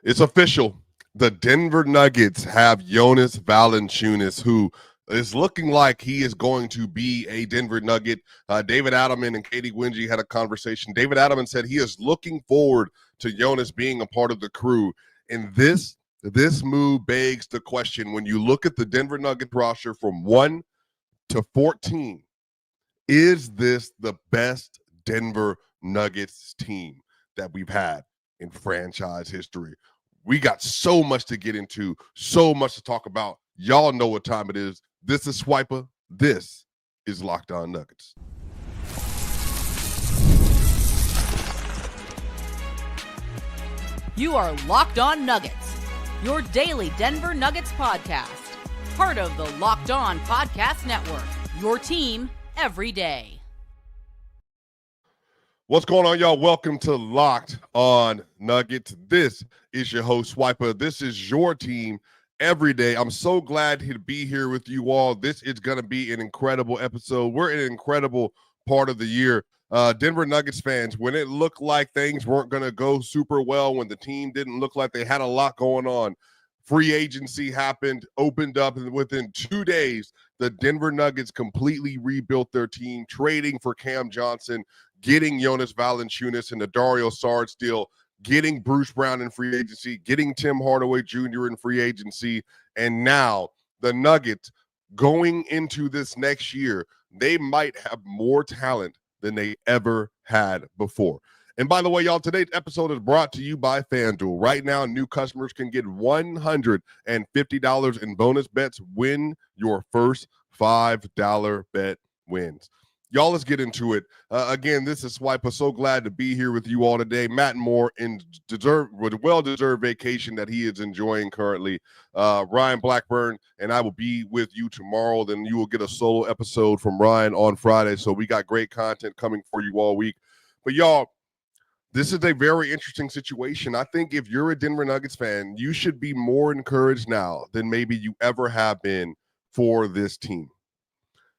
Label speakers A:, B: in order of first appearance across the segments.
A: It's official. The Denver Nuggets have Jonas Valanciunas, who is looking like he is going to be a Denver Nugget. David Adelman and Katie Wingy had a conversation. David Adelman said he is looking forward to Jonas being a part of the crew. And this move begs the question, when you look at the Denver Nuggets roster from 1 to 14, is this the best Denver Nuggets team that we've had in franchise history? We got so much to get into, so much to talk about. Y'all know what time it is. This is Swiper. This is Locked On Nuggets.
B: You are Locked On Nuggets, your daily Denver Nuggets podcast. Part of the Locked On Podcast Network, your team every day.
A: What's going on, y'all? Welcome to Locked On Nuggets. This is your host, Swiper. This is your team every day. I'm so glad to be here with you all. This is going to be an incredible episode. We're in an incredible part of the year. Denver Nuggets fans, when it looked like things weren't going to go super well, when the team didn't look like they had a lot going on, free agency happened, opened up, and within 2 days, the Denver Nuggets completely rebuilt their team, trading for Cam Johnson, getting Jonas Valanciunas and the Dario Saric deal, getting Bruce Brown in free agency, getting Tim Hardaway Jr. in free agency, and now the Nuggets going into this next year, they might have more talent than they ever had before. And by the way, y'all, today's episode is brought to you by FanDuel. Right now, new customers can get $150 in bonus bets when your first $5 bet wins. Y'all, let's get into it. Again, this is Swiper. So glad to be here with you all today. Matt Moore with a well-deserved vacation that he is enjoying currently. Ryan Blackburn and I will be with you tomorrow. Then you will get a solo episode from Ryan on Friday. So we got great content coming for you all week. But y'all, this is a very interesting situation. I think if you're a Denver Nuggets fan, you should be more encouraged now than maybe you ever have been for this team.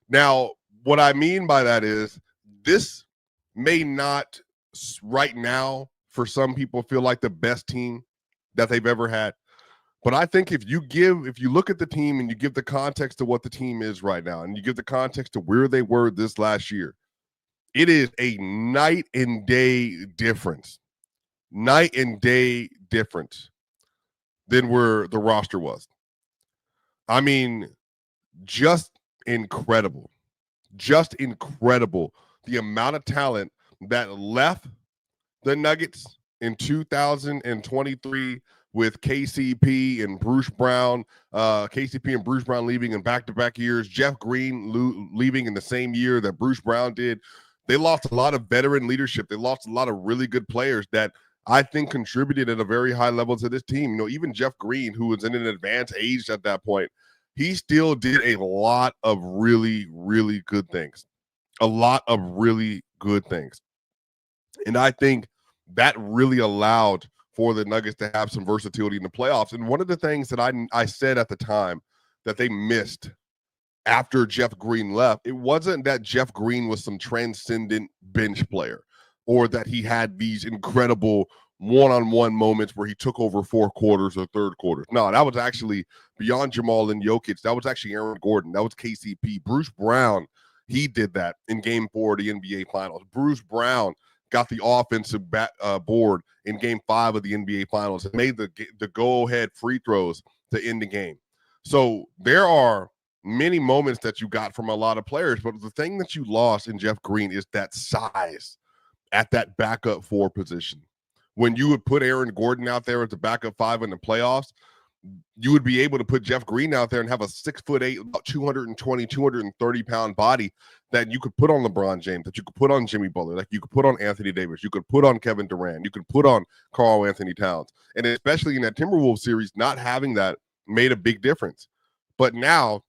A: Now, what I mean by that is this may not right now for some people feel like the best team that they've ever had. But I think if you look at the team and you give the context to what the team is right now and you give the context to where they were this last year, it is a night and day difference than where the roster was. I mean, just incredible. The amount of talent that left the Nuggets in 2023 with KCP and Bruce Brown, leaving in back-to-back years, Jeff Green leaving in the same year that Bruce Brown did. They lost a lot of veteran leadership. They lost a lot of really good players that I think contributed at a very high level to this team. You know, even Jeff Green, who was in an advanced age at that point, he still did a lot of really, really good things. And I think that really allowed for the Nuggets to have some versatility in the playoffs. And one of the things that I said at the time that they missed after Jeff Green left, it wasn't that Jeff Green was some transcendent bench player or that he had these incredible one-on-one moments where he took over fourth quarters or third quarters. No, that was actually beyond Jamal and Jokic. That was actually Aaron Gordon. That was KCP. Bruce Brown, he did that in Game 4 of the NBA Finals. Bruce Brown got the offensive board in Game 5 of the NBA Finals and made the go-ahead free throws to end the game. So there are many moments that you got from a lot of players, but the thing that you lost in Jeff Green is that size at that backup 4 position. When you would put Aaron Gordon out there at the backup 5 in the playoffs, you would be able to put Jeff Green out there and have a 6'8", about 220, 230-pound body that you could put on LeBron James, that you could put on Jimmy Butler, like you could put on Anthony Davis, you could put on Kevin Durant, you could put on Karl Anthony Towns. And especially in that Timberwolves series, not having that made a big difference. But now,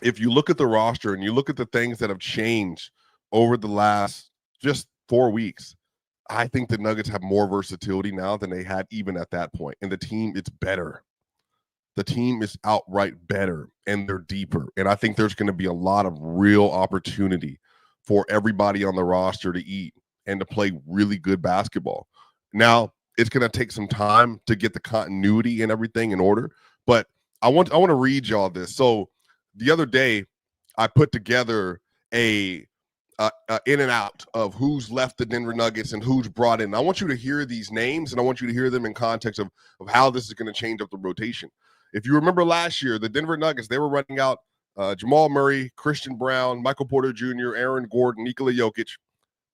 A: if you look at the roster and you look at the things that have changed over the last just 4 weeks, I think the Nuggets have more versatility now than they had even at that point. And the team, it's better. The team is outright better, and they're deeper. And I think there's going to be a lot of real opportunity for everybody on the roster to eat and to play really good basketball. Now, it's going to take some time to get the continuity and everything in order. But I want to read y'all this. So the other day, I put together a in and out of who's left the Denver Nuggets and who's brought in. I want you to hear these names, and I want you to hear them in context of how this is going to change up the rotation. If you remember last year, the Denver Nuggets, they were running out Jamal Murray, Christian Brown, Michael Porter Jr., Aaron Gordon, Nikola Jokic.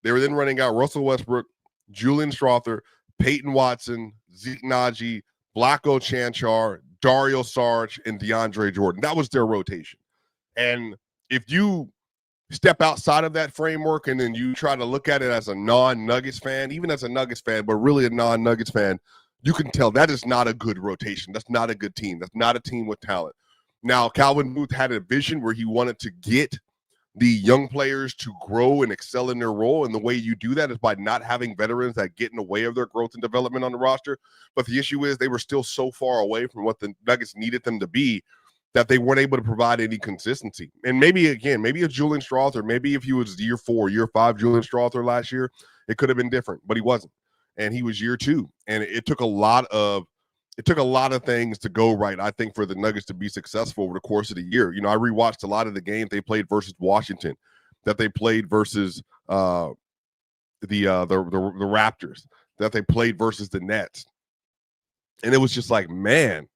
A: They were then running out Russell Westbrook, Julian Strawther, Peyton Watson, Zeke Naji, Vlatko Cancar, Dario Saric, and DeAndre Jordan. That was their rotation. And if you step outside of that framework and then you try to look at it as a non-Nuggets fan, even as a Nuggets fan, but really a non-Nuggets fan, you can tell that is not a good rotation. That's not a good team. That's not a team with talent. Now, Calvin Booth had a vision where he wanted to get the young players to grow and excel in their role. And the way you do that is by not having veterans that get in the way of their growth and development on the roster. But the issue is they were still so far away from what the Nuggets needed them to be that they weren't able to provide any consistency. And maybe, again, maybe if Julian Strawther, maybe if he was year 4, year 5 Julian Strawther last year, it could have been different, but he wasn't. And he was year 2. And it took a lot of things to go right, I think, for the Nuggets to be successful over the course of the year. You know, I rewatched a lot of the games they played versus Washington, that they played versus the Raptors, that they played versus the Nets. And it was just like, man,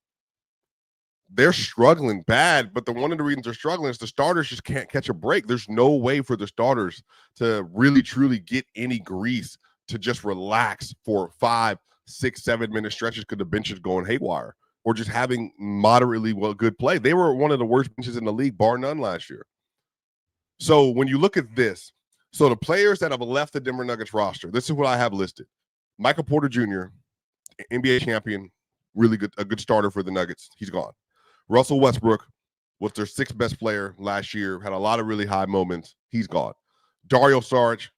A: they're struggling bad, but one of the reasons they're struggling is the starters just can't catch a break. There's no way for the starters to really, truly get any grease to just relax for 5, 6, 7 minute stretches because the bench is going haywire or just having moderately good play. They were one of the worst benches in the league, bar none, last year. So when you look at this, so the players that have left the Denver Nuggets roster, this is what I have listed. Michael Porter Jr., NBA champion, really good, a good starter for the Nuggets. He's gone. Russell Westbrook was their 6th best player last year, had a lot of really high moments. He's gone. Dario Saric,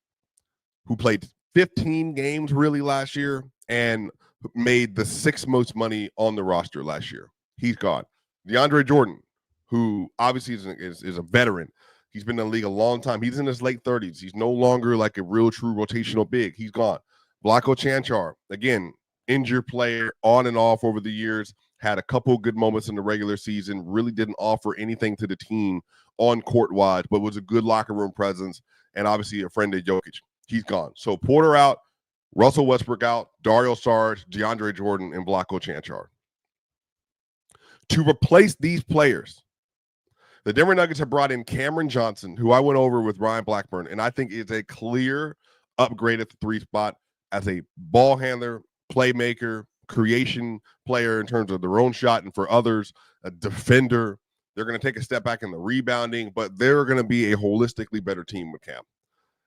A: who played 15 games really last year and made the 6th most money on the roster last year. He's gone. DeAndre Jordan, who obviously is a veteran. He's been in the league a long time. He's in his late 30s. He's no longer like a real true rotational big. He's gone. Vlatko Cancar, again, injured player on and off over the years, had a couple good moments in the regular season, really didn't offer anything to the team on court-wise, but was a good locker room presence and obviously a friend of Jokic. He's gone. So Porter out, Russell Westbrook out, Dario Saric, DeAndre Jordan, and Vlatko Cancar. To replace these players, the Denver Nuggets have brought in Cameron Johnson, who I went over with Ryan Blackburn, and I think is a clear upgrade at the 3 spot as a ball handler, playmaker, creation player in terms of their own shot and for others, a defender. They're going to take a step back in the rebounding, but they're going to be a holistically better team with Cam.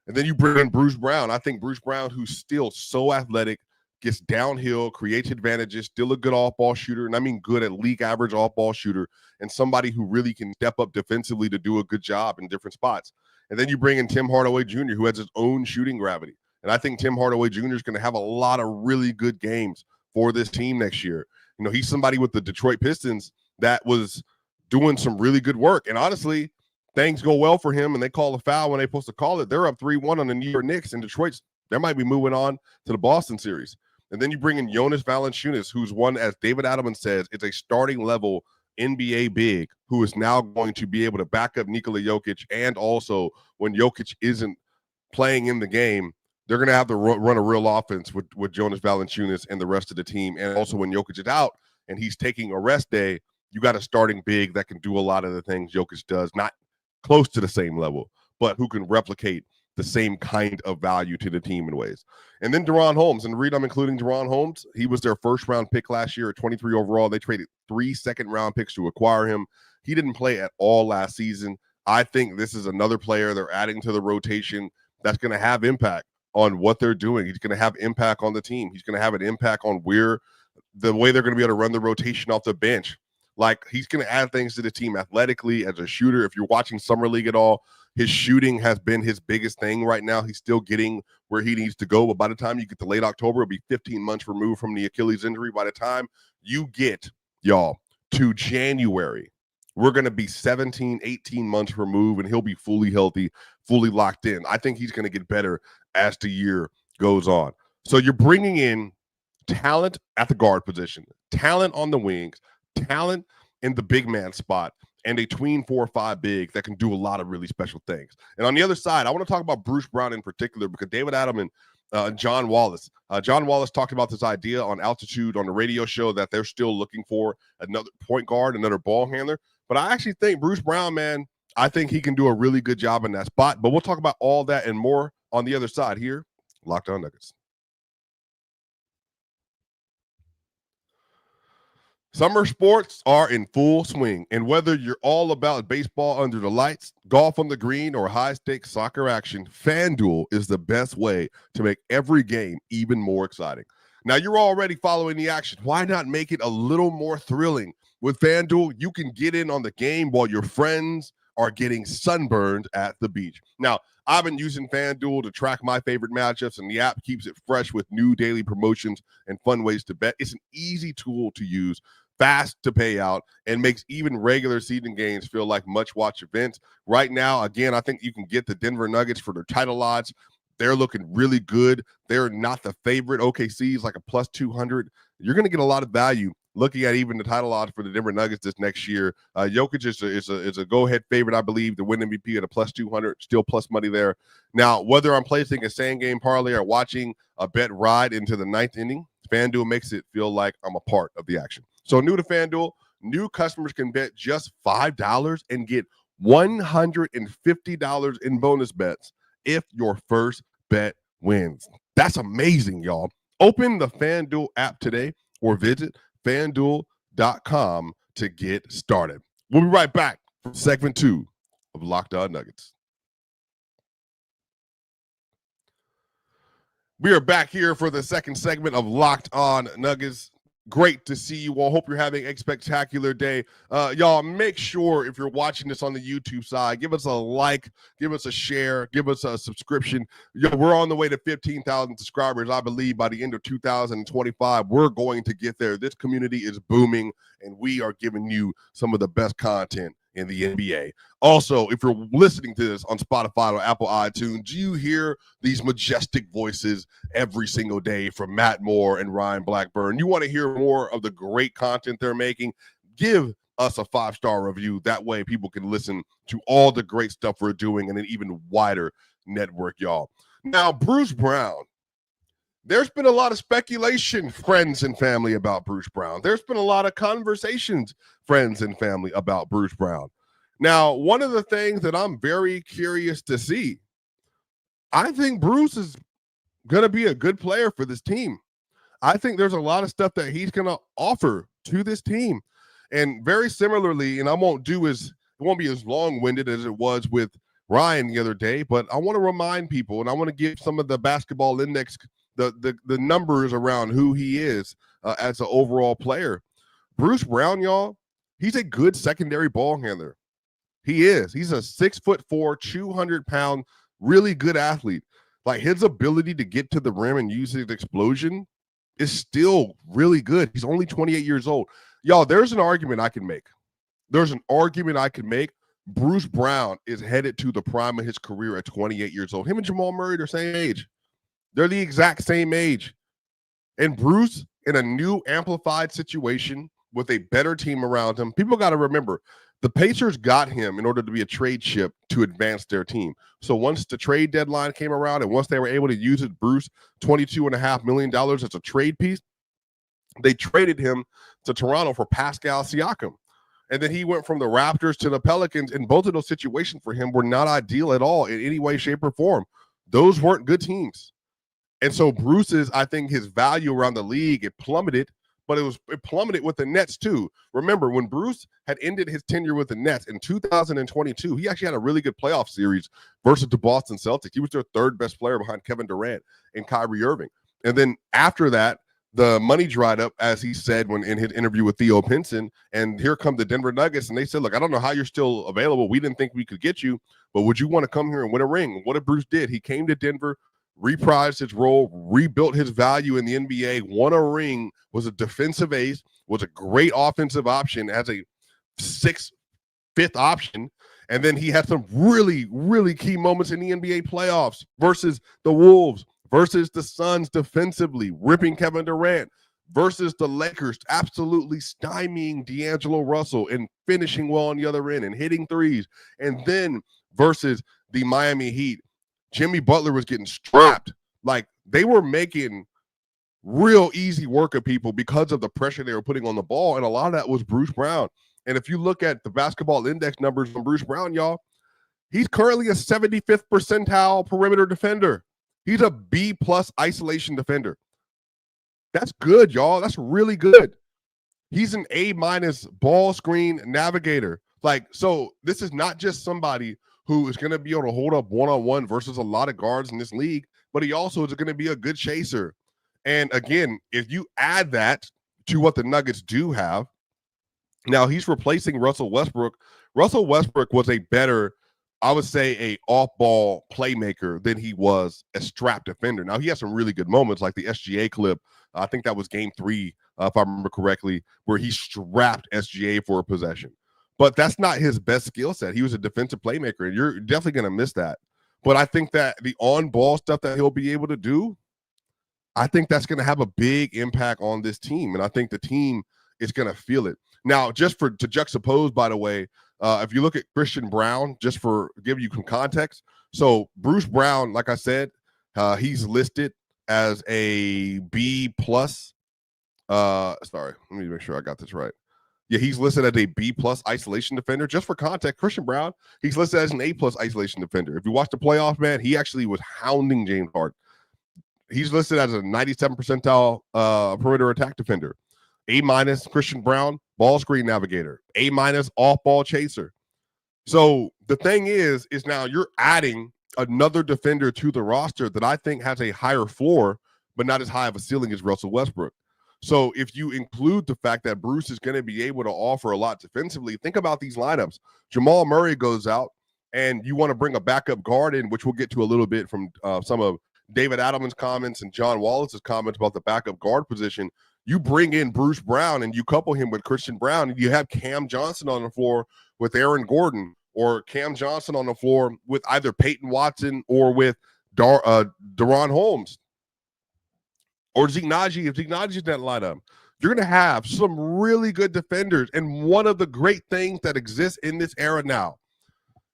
A: And then you bring in Bruce Brown. I think Bruce Brown, who's still so athletic, gets downhill, creates advantages, still a good off-ball shooter, and I mean good at league average off-ball shooter, and somebody who really can step up defensively to do a good job in different spots. And then you bring in Tim Hardaway Jr., who has his own shooting gravity. And I think Tim Hardaway Jr. is going to have a lot of really good games for this team next year. You know, he's somebody with the Detroit Pistons that was doing some really good work. And honestly, things go well for him and they call a foul when they're supposed to call it. They're up 3-1 on the New York Knicks, and Detroit's, they might be moving on to the Boston series. And then you bring in Jonas Valanciunas, who's one, as David Adelman says, it's a starting level NBA big who is now going to be able to back up Nikola Jokic. And also when Jokic isn't playing in the game, they're going to have to run a real offense with Jonas Valanciunas and the rest of the team. And also when Jokic is out and he's taking a rest day, you got a starting big that can do a lot of the things Jokic does, not close to the same level, but who can replicate the same kind of value to the team in ways. And then Deron Holmes, and the reason I'm including Deron Holmes, he was their first-round pick last year at 23 overall. They traded 3 second-round picks to acquire him. He didn't play at all last season. I think this is another player they're adding to the rotation that's going to have impact on what they're doing. He's going to have impact on the team. He's going to have an impact on where the way they're going to be able to run the rotation off the bench. Like, he's going to add things to the team athletically as a shooter. If you're watching Summer League at all, his shooting has been his biggest thing right now. He's still getting where he needs to go. But by the time you get to late October, it'll be 15 months removed from the Achilles injury. By the time you get, y'all, to January, we're going to be 17, 18 months removed, and he'll be fully healthy, fully locked in. I think he's going to get better as the year goes on. So you're bringing in talent at the guard position, talent on the wings, talent in the big man spot, and a tween 4 or 5 big that can do a lot of really special things. And on the other side, I want to talk about Bruce Brown in particular because David Adelman and John Wallace. John Wallace talked about this idea on Altitude on the radio show that they're still looking for another point guard, another ball handler. But I actually think Bruce Brown, man, I think he can do a really good job in that spot. But we'll talk about all that and more on the other side here. Locked On Nuggets. Summer sports are in full swing, and whether you're all about baseball under the lights, golf on the green, or high-stakes soccer action, FanDuel is the best way to make every game even more exciting. Now, you're already following the action. Why not make it a little more thrilling? With FanDuel, you can get in on the game while your friends are getting sunburned at the beach. Now, I've been using FanDuel to track my favorite matchups, and the app keeps it fresh with new daily promotions and fun ways to bet. It's an easy tool to use, fast to pay out, and makes even regular season games feel like much-watched events. Right now, again, I think you can get the Denver Nuggets for their title odds. They're looking really good. They're not the favorite. OKC is like a plus 200. You're going to get a lot of value looking at even the title odds for the Denver Nuggets this next year. Jokic is a go-ahead favorite, I believe, to win MVP at a plus 200, still plus money there. Now, whether I'm placing a same-game parlay or watching a bet ride into the 9th inning, FanDuel makes it feel like I'm a part of the action. So new to FanDuel, new customers can bet just $5 and get $150 in bonus bets if your first bet wins. That's amazing, y'all. Open the FanDuel app today or visit FanDuel.com to get started. We'll be right back for segment 2 of Locked On Nuggets. We are back here for the second segment of Locked On Nuggets. Great to see you all. Hope you're having a spectacular day. Y'all, make sure if you're watching this on the YouTube side, give us a like, give us a share, give us a subscription. We're on the way to 15,000 subscribers. I believe by the end of 2025, we're going to get there. This community is booming, and we are giving you some of the best content in the NBA. Also, if you're listening to this on Spotify or Apple iTunes, you hear these majestic voices every single day from Matt Moore and Ryan Blackburn. You want to hear more of the great content they're making? Give us a 5-star review. That way people can listen to all the great stuff we're doing in an even wider network, y'all. Now, Bruce Brown. There's been a lot of speculation, friends and family, about Bruce Brown. There's been a lot of conversations, friends and family, about Bruce Brown. Now, one of the things that I'm very curious to see, I think Bruce is going to be a good player for this team. I think there's a lot of stuff that he's going to offer to this team. And very similarly, and it won't be as long-winded as it was with Ryan the other day, but I want to remind people, and I want to give some of the basketball index the numbers around who he is as an overall player. Bruce Brown, y'all, he's a good secondary ball handler. He is. He's a 6'4", 200-pound, really good athlete. Like, his ability to get to the rim and use his explosion is still really good. He's only 28 years old. Y'all, there's an argument I can make. Bruce Brown is headed to the prime of his career at 28 years old. Him and Jamal Murray are the same age. They're the exact same age. And Bruce, in a new amplified situation with a better team around him, people got to remember, the Pacers got him in order to be a trade chip to advance their team. So once the trade deadline came around and once they were able to use it, Bruce, $22.5 million as a trade piece, they traded him to Toronto for Pascal Siakam. And then he went from the Raptors to the Pelicans, and both of those situations for him were not ideal at all in any way, shape, or form. Those weren't good teams. And so Bruce's, I think his value around the league, it plummeted, but it plummeted with the Nets too. Remember, when Bruce had ended his tenure with the Nets in 2022, he actually had a really good playoff series versus the Boston Celtics. He was their third best player behind Kevin Durant and Kyrie Irving. And then after that, the money dried up, as he said when in his interview with Theo Pinson, and here come the Denver Nuggets, and they said, look, I don't know how you're still available. We didn't think we could get you, but would you want to come here and win a ring? What if Bruce did? He came to Denver, reprised his role, rebuilt his value in the NBA, won a ring, was a defensive ace, was a great offensive option as a fifth option. And then he had some really, really key moments in the NBA playoffs versus the Wolves, versus the Suns defensively, ripping Kevin Durant, versus the Lakers absolutely stymieing D'Angelo Russell and finishing well on the other end and hitting threes, and then versus the Miami Heat, Jimmy Butler was getting strapped. Like, they were making real easy work of people because of the pressure they were putting on the ball, and a lot of that was Bruce Brown. And if you look at the basketball index numbers from Bruce Brown, y'all, he's currently a 75th percentile perimeter defender. He's a B+ isolation defender. That's good, y'all. That's really good. He's an A- ball screen navigator. Like, so this is not just somebody who is going to be able to hold up one-on-one versus a lot of guards in this league, but he also is going to be a good chaser. And again, if you add that to what the Nuggets do have, now he's replacing Russell Westbrook. Russell Westbrook was a better, I would say, a off-ball playmaker than he was a strap defender. Now, he had some really good moments, like the SGA clip. I think that was game 3, if I remember correctly, where he strapped SGA for a possession. But that's not his best skill set. He was a defensive playmaker, and you're definitely going to miss that. But I think that the on-ball stuff that he'll be able to do, I think that's going to have a big impact on this team, and I think the team is going to feel it. Now, just to juxtapose, by the way, if you look at Christian Brown, just for give you some context, so Bruce Brown, like I said, he's listed as a B+. Sorry, let me make sure I got this right. Yeah, he's listed as a B+ isolation defender. Just for context, Christian Brown, he's listed as an A+ isolation defender. If you watch the playoff, man, he actually was hounding James Harden. He's listed as a 97 percentile perimeter attack defender. A- Christian Brown, ball screen navigator. A- off-ball chaser. So the thing is now you're adding another defender to the roster that I think has a higher floor, but not as high of a ceiling as Russell Westbrook. So if you include the fact that Bruce is going to be able to offer a lot defensively, think about these lineups. Jamal Murray goes out, and you want to bring a backup guard in, which we'll get to a little bit from some of David Adelman's comments and John Wallace's comments about the backup guard position. You bring in Bruce Brown and you couple him with Christian Brown, and you have Cam Johnson on the floor with Aaron Gordon, or Cam Johnson on the floor with either Peyton Watson or with Deron Holmes or Zeke Naji. If Zeke Naji's in that lineup, you're going to have some really good defenders. And one of the great things that exists in this era now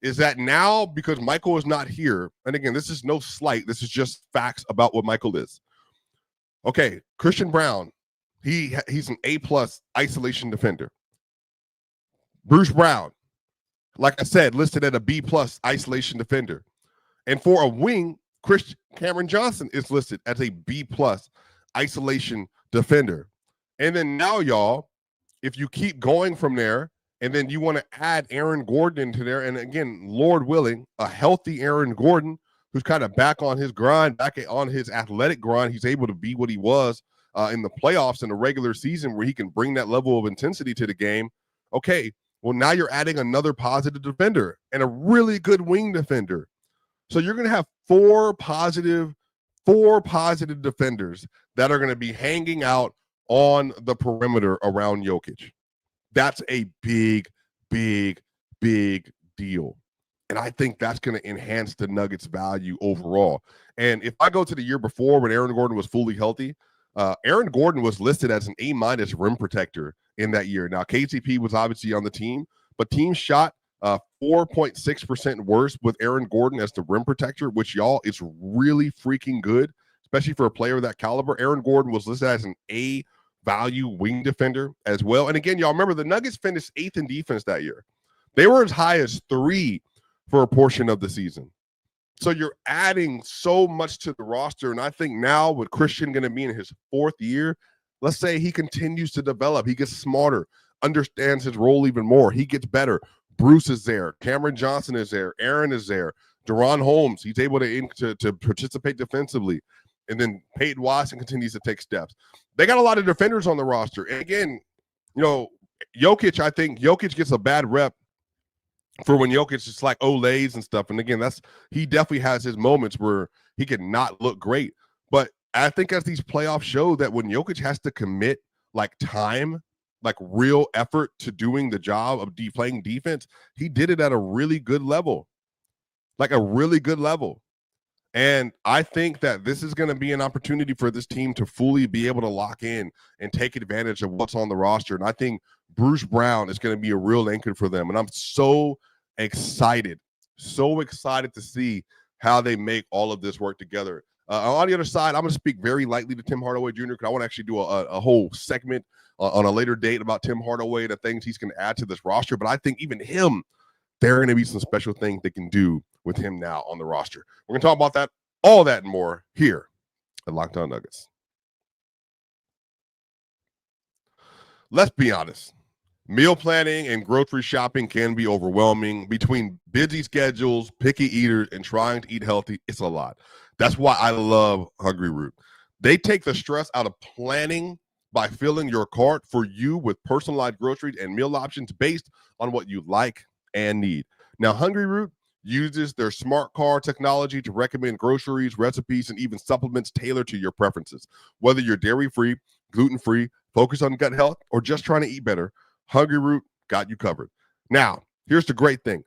A: is that now, because Michael is not here, and again, this is no slight, this is just facts about what Michael is. Okay, Christian Brown, he's an A+ isolation defender. Bruce Brown, like I said, listed at a B+ isolation defender. And for a wing, Cameron Johnson is listed as a B+ isolation defender. And then now, y'all, if you keep going from there, and then you want to add Aaron Gordon into there, and again, Lord willing, a healthy Aaron Gordon who's kind of back on his grind, back on his athletic grind, he's able to be what he was in the playoffs in the regular season, where he can bring that level of intensity to the game. Okay, well, now you're adding another positive defender and a really good wing defender. So you're going to have four positive defenders that are going to be hanging out on the perimeter around Jokic. That's a big, big, big deal. And I think that's going to enhance the Nuggets' value overall. And if I go to the year before when Aaron Gordon was fully healthy, Aaron Gordon was listed as an A- rim protector in that year. Now, KCP was obviously on the team, but teams shot 4.6% worse with Aaron Gordon as the rim protector, which, y'all, is really freaking good, especially for a player of that caliber. Aaron Gordon was listed as an A value wing defender as well. And again, y'all remember the Nuggets finished 8th in defense that year. They were as high as 3 for a portion of the season. So you're adding so much to the roster. And I think now with Christian going to be in his 4th year, let's say he continues to develop, he gets smarter, understands his role even more, he gets better. Bruce is there, Cameron Johnson is there, Aaron is there, Deron Holmes, he's able to participate defensively. And then Peyton Watson continues to take steps. They got a lot of defenders on the roster. And again, you know, Jokic, I think Jokic gets a bad rep for when Jokic is like Olays and stuff. And again, he definitely has his moments where he can not look great. But I think as these playoffs show that when Jokic has to commit like time, like real effort to doing the job of playing defense, he did it at a really good level. Like a really good level. And I think that this is going to be an opportunity for this team to fully be able to lock in and take advantage of what's on the roster. And I think Bruce Brown is going to be a real anchor for them. And I'm so excited to see how they make all of this work together. On the other side, I'm going to speak very lightly to Tim Hardaway Jr. because I want to actually do a whole segment on a later date about Tim Hardaway, the things he's going to add to this roster. But I think even him, there are going to be some special things they can do with him now on the roster. We're going to talk about that, all that and more here at Locked On Nuggets. Let's be honest. Meal planning and grocery shopping can be overwhelming. Between busy schedules, picky eaters, and trying to eat healthy, it's a lot. That's why I love Hungryroot. They take the stress out of planning by filling your cart for you with personalized groceries and meal options based on what you like and need. Now, Hungryroot uses their smart car technology to recommend groceries, recipes, and even supplements tailored to your preferences. Whether you're dairy-free, gluten-free, focused on gut health, or just trying to eat better, Hungryroot got you covered. Now, here's the great thing.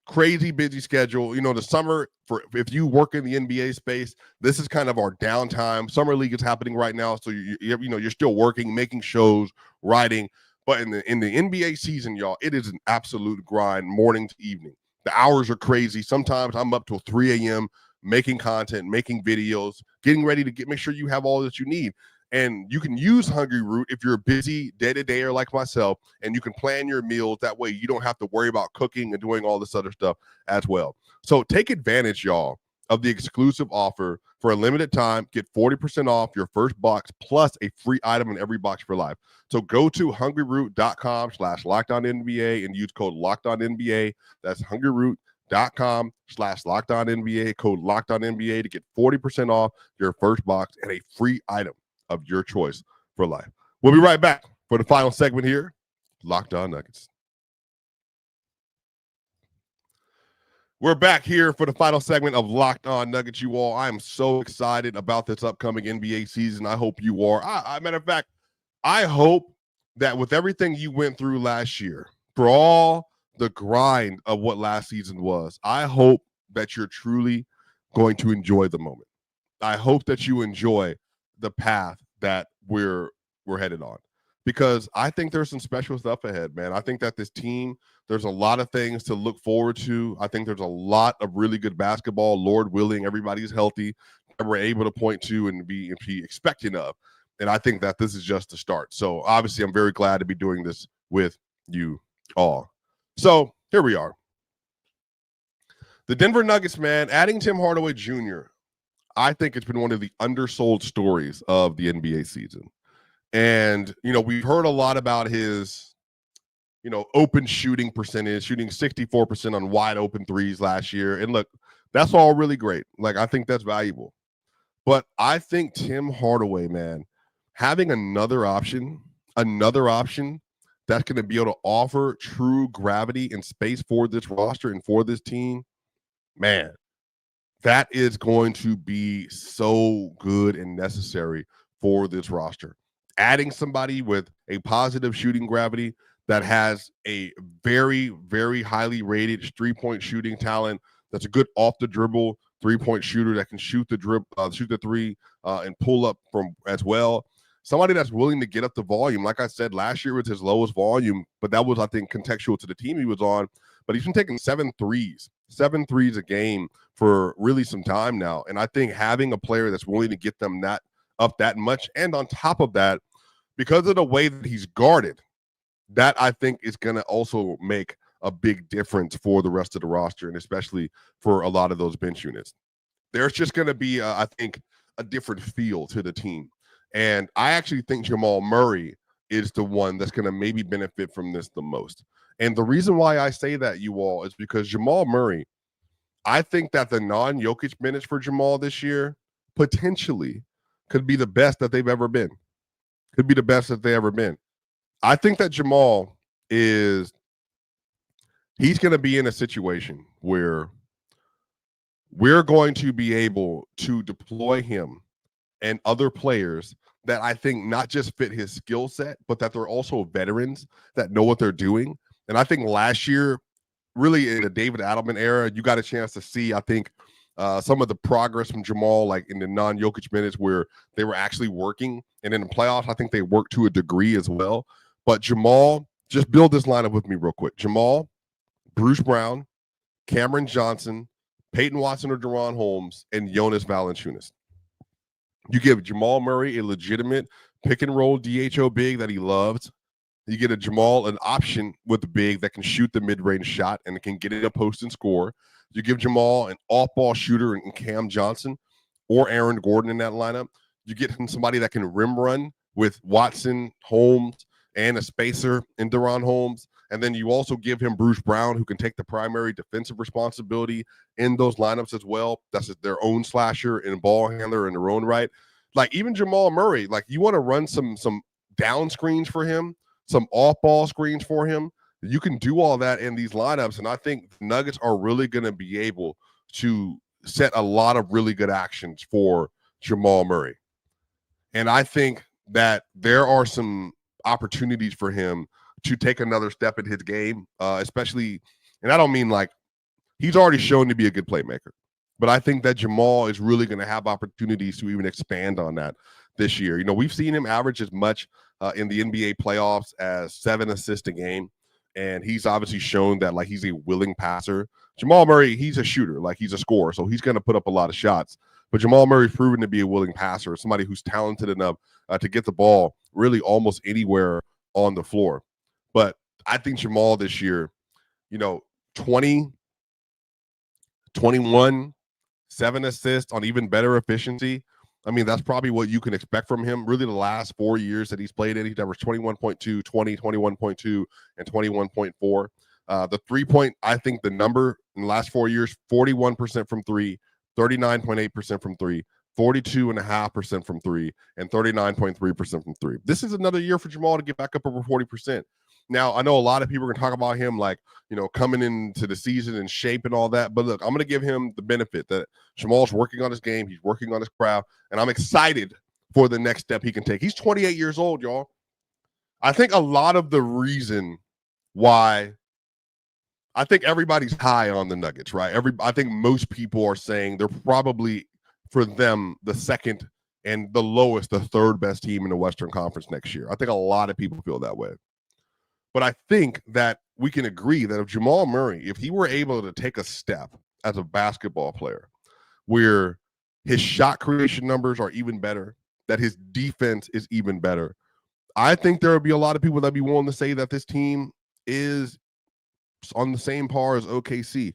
A: Crazy busy schedule. You know, the summer, for if you work in the NBA space, this is kind of our downtime. Summer league is happening right now, so you're still working, making shows, writing. But in the NBA season, y'all, it is an absolute grind, morning to evening. The hours are crazy. Sometimes I'm up till 3 a.m. making content, making videos, getting ready to make sure you have all that you need. And you can use Hungryroot if you're a busy day-to-dayer like myself, and you can plan your meals. That way you don't have to worry about cooking and doing all this other stuff as well. So take advantage, y'all, of the exclusive offer. For a limited time, get 40% off your first box plus a free item in every box for life. So go to hungryroot.com/LockedOnNBA and use code LockedOnNBA. That's hungryroot.com/LockedOnNBA, code LockedOnNBA to get 40% off your first box and a free item of your choice for life. We'll be right back for the final segment here, Locked On Nuggets. We're back here for the final segment of Locked On Nuggets, you all. I am so excited about this upcoming NBA season. I hope you are. Matter of fact, I hope that with everything you went through last year, for all the grind of what last season was, I hope that you're truly going to enjoy the moment. I hope that you enjoy the path that we're headed on, because I think there's some special stuff ahead, man. I think that this team, there's a lot of things to look forward to. I think there's a lot of really good basketball, Lord willing, everybody's healthy, that we're able to point to and be expecting of. And I think that this is just the start. So obviously I'm very glad to be doing this with you all. So here we are. The Denver Nuggets, man, adding Tim Hardaway Jr., I think it's been one of the undersold stories of the NBA season. And, we've heard a lot about his, open shooting percentage, shooting 64% on wide open threes last year. And look, that's all really great. Like, I think that's valuable. But I think Tim Hardaway, man, having another option that's going to be able to offer true gravity and space for this roster and for this team, man, that is going to be so good and necessary for this roster. Adding somebody with a positive shooting gravity that has a very, very highly rated three-point shooting talent, that's a good off-the-dribble three-point shooter that can shoot the three and pull up from as well. Somebody that's willing to get up the volume. Like I said, last year was his lowest volume, but that was, I think, contextual to the team he was on. But he's been taking 7 threes a game for really some time now. And I think having a player that's willing to get them up that much, and on top of that, because of the way that he's guarded, that I think is going to also make a big difference for the rest of the roster, and especially for a lot of those bench units. There's just going to be, I think, a different feel to the team. And I actually think Jamal Murray is the one that's going to maybe benefit from this the most. And the reason why I say that, you all, is because Jamal Murray, I think that the non-Jokic minutes for Jamal this year potentially could be the best that they've ever been. Could be the best that they've ever been. I think that Jamal he's going to be in a situation where we're going to be able to deploy him and other players that I think not just fit his skill set, but that they're also veterans that know what they're doing. And I think last year, really in the David Adelman era, you got a chance to see, I think, some of the progress from Jamal, like in the non-Jokic minutes where they were actually working. And in the playoffs, I think they worked to a degree as well. But Jamal, just build this lineup with me real quick. Jamal, Bruce Brown, Cameron Johnson, Peyton Watson or Deron Holmes, and Jonas Valanciunas. You give Jamal Murray a legitimate pick-and-roll DHO big that he loves. You get a Jamal an option with the big that can shoot the mid-range shot and can get in a post and score. You give Jamal an off-ball shooter in Cam Johnson or Aaron Gordon in that lineup. You get him somebody that can rim run with Watson, Holmes, and a spacer in Deron Holmes. And then you also give him Bruce Brown, who can take the primary defensive responsibility in those lineups as well. That's their own slasher and ball handler in their own right. Like even Jamal Murray, like you want to run some down screens for him, some off-ball screens for him. You can do all that in these lineups, and I think the Nuggets are really going to be able to set a lot of really good actions for Jamal Murray. And I think that there are some opportunities for him to take another step in his game, especially, and I don't mean like he's already shown to be a good playmaker, but I think that Jamal is really going to have opportunities to even expand on that this year. You know, we've seen him average as much in the NBA playoffs as 7 assists a game. And he's obviously shown that like he's a willing passer. Jamal Murray, he's a shooter, like he's a scorer, so he's going to put up a lot of shots. But Jamal Murray's proven to be a willing passer, somebody who's talented enough to get the ball really almost anywhere on the floor. But I think Jamal this year, you know, 20, 21, 7 assists on even better efficiency. I mean, that's probably what you can expect from him. Really, the last 4 years that he's played in, he's averaged 21.2, 20, 21.2, and 21.4. The 3-point, I think the number in the last 4 years, 41% from three, 39.8% from three, 42.5% from three, and 39.3% from three. This is another year for Jamal to get back up over 40%. Now, I know a lot of people are going to talk about him like, you know, coming into the season in shape and all that. But look, I'm going to give him the benefit that Jamal's working on his game. He's working on his craft. And I'm excited for the next step he can take. He's 28 years old, y'all. I think a lot of the reason why I think everybody's high on the Nuggets, right? I think most people are saying they're probably, for them, the second and the lowest, the third best team in the Western Conference next year. I think a lot of people feel that way. But I think that we can agree that if Jamal Murray, if he were able to take a step as a basketball player where his shot creation numbers are even better, that his defense is even better, I think there would be a lot of people that be willing to say that this team is on the same par as OKC.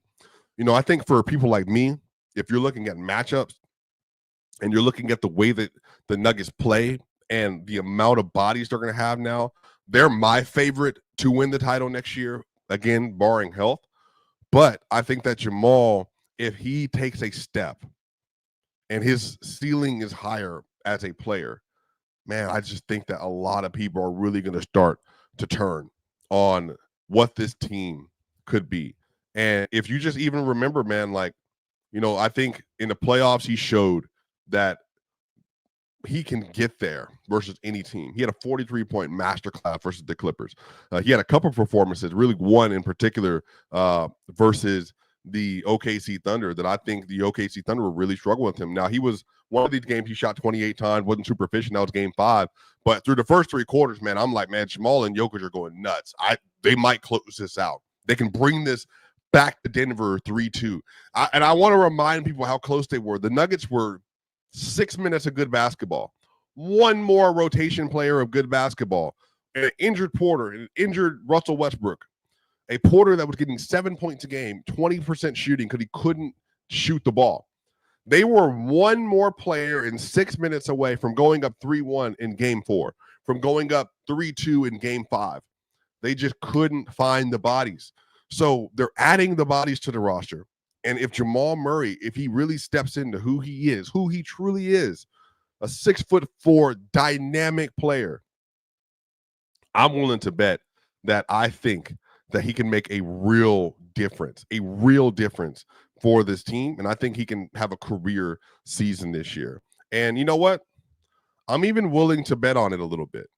A: You know, I think for people like me, if you're looking at matchups and you're looking at the way that the Nuggets play and the amount of bodies they're going to have now, they're my favorite to win the title next year, again, barring health. But I think that Jamal, if he takes a step and his ceiling is higher as a player, man, I just think that a lot of people are really going to start to turn on what this team could be. And if you just even remember, man, like, you know, I think in the playoffs, he showed that he can get there versus any team. He had a 43-point masterclass versus the Clippers. He had a couple of performances, really one in particular versus the OKC Thunder that I think the OKC Thunder were really struggling with him. Now, he was one of these games he shot 28 times, wasn't super efficient. That was game 5. But through the first 3 quarters, man, I'm like, man, Jamal and Jokic are going nuts. They might close this out. They can bring this back to Denver 3-2. And I want to remind people how close they were. The Nuggets were 6 minutes of good basketball, one more rotation player of good basketball, an injured Porter, an injured Russell Westbrook, a Porter that was getting 7 points a game, 20% shooting because he couldn't shoot the ball. They were one more player in 6 minutes away from going up 3-1 in game 4, from going up 3-2 in game 5. They just couldn't find the bodies. So they're adding the bodies to the roster. And if Jamal Murray, if he really steps into who he is, who he truly is, a 6'4" dynamic player, I'm willing to bet that I think that he can make a real difference for this team. And I think he can have a career season this year. And you know what? I'm even willing to bet on it a little bit.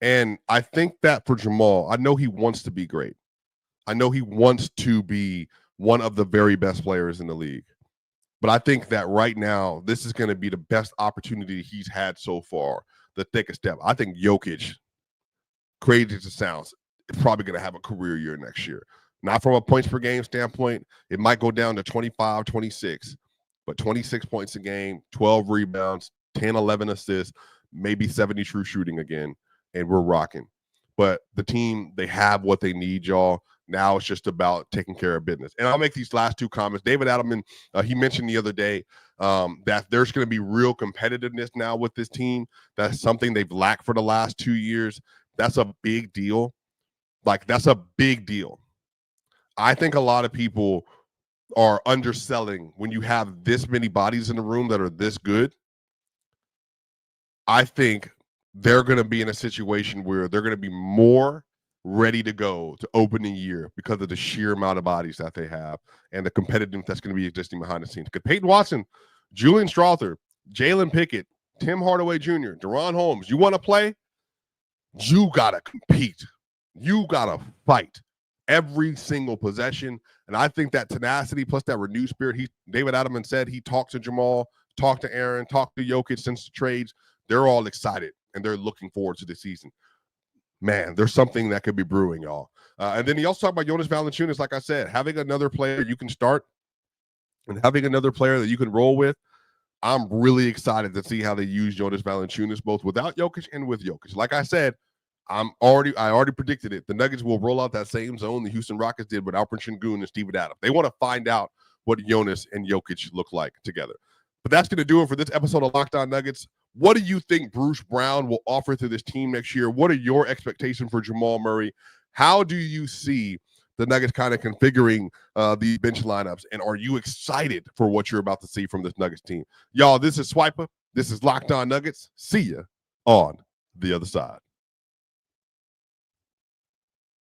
A: And I think that for Jamal, I know he wants to be great. I know he wants to be one of the very best players in the league. But I think that right now, this is going to be the best opportunity he's had so far, the thickest step. I think Jokic, crazy as it sounds, is probably going to have a career year next year. Not from a points per game standpoint. It might go down to 25, 26, but 26 points a game, 12 rebounds, 10, 11 assists, maybe 70 true shooting again, and we're rocking. But the team, they have what they need, y'all. Now it's just about taking care of business. And I'll make these last two comments. David Adelman, he mentioned the other day that there's going to be real competitiveness now with this team. That's something they've lacked for the last 2 years. That's a big deal. Like, that's a big deal. I think a lot of people are underselling when you have this many bodies in the room that are this good. I think they're going to be in a situation where they're going to be more ready to go to opening year because of the sheer amount of bodies that they have and the competitiveness that's going to be existing behind the scenes. Because Peyton Watson, Julian Strawther, Jalen Pickett, Tim Hardaway Jr., Deron Holmes, you want to play? You got to compete. You got to fight every single possession. And I think that tenacity plus that renewed spirit, David Adelman said he talked to Jamal, talked to Aaron, talked to Jokic since the trades. They're all excited, and they're looking forward to the season. Man, there's something that could be brewing, y'all. And then he also talked about Jonas Valanciunas, like I said, having another player you can start and having another player that you can roll with. I'm really excited to see how they use Jonas Valanciunas, both without Jokic and with Jokic. Like I said, I already predicted it. The Nuggets will roll out that same zone the Houston Rockets did with Alperen Sengun and Steven Adams. They want to find out what Jonas and Jokic look like together. But that's going to do it for this episode of Locked On Nuggets. What do you think Bruce Brown will offer to this team next year? What are your expectations for Jamal Murray? How do you see the Nuggets kind of configuring the bench lineups? And are you excited for what you're about to see from this Nuggets team? Y'all, this is Swiper. This is Locked On Nuggets. See ya on the other side.